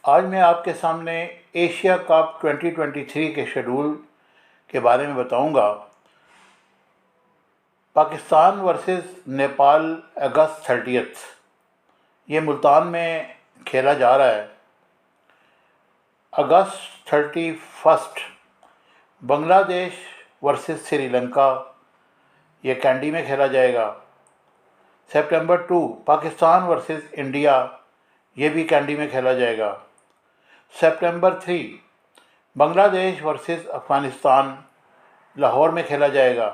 आज मैं आपके सामने एशिया कप 2023 के शेड्यूल के बारे में बताऊंगा। पाकिस्तान वर्सेस नेपाल अगस्त 30, ये मुल्तान में खेला जा रहा है। अगस्त 31 बांग्लादेश वर्सेस श्रीलंका, ये कैंडी में खेला जाएगा। सितंबर 2 पाकिस्तान वर्सेस इंडिया, ये भी कैंडी में खेला जाएगा। सितंबर 3 बांग्लादेश वर्सेस अफगानिस्तान, लाहौर में खेला जाएगा।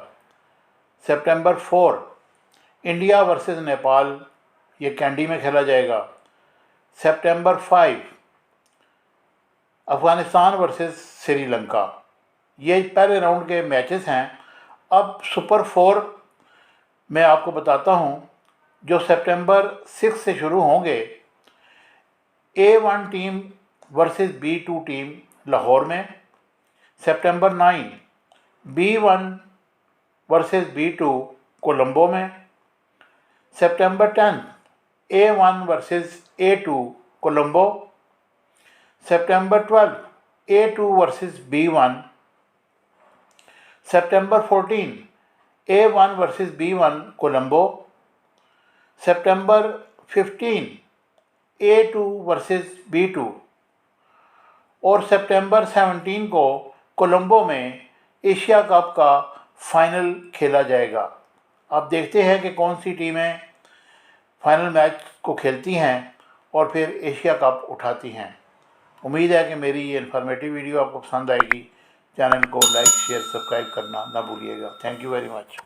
सितंबर 4 इंडिया वर्सेस नेपाल, ये कैंडी में खेला जाएगा। सितंबर 5 अफगानिस्तान वर्सेस श्रीलंका, ये पहले राउंड के मैचेस हैं। अब सुपर 4 मैं आपको बताता हूं, जो सितंबर 6 से शुरू होंगे। A1 team versus B2 team Lahore में। सितंबर 9 B1 वर्सेस B2 कोलंबो में। सितंबर 10 A1 वर्सेस A2 कोलंबो। सितंबर 12 A2 वर्सेस B1। सितंबर 14 A1 वर्सेस B1 कोलंबो। सितंबर 15 A2 वर्सेस B2 और सितंबर 17 को कोलंबो में एशिया कप का फाइनल खेला जाएगा। अब देखते हैं कि कौन सी टीमें फाइनल मैच को खेलती हैं और फिर एशिया कप उठाती हैं। उम्मीद है कि मेरी ये इन्फॉर्मेटिव वीडियो आपको पसंद आएगी। चैनल को लाइक, शेयर, सब्सक्राइब करना ना भूलिएगा। Thank you very much.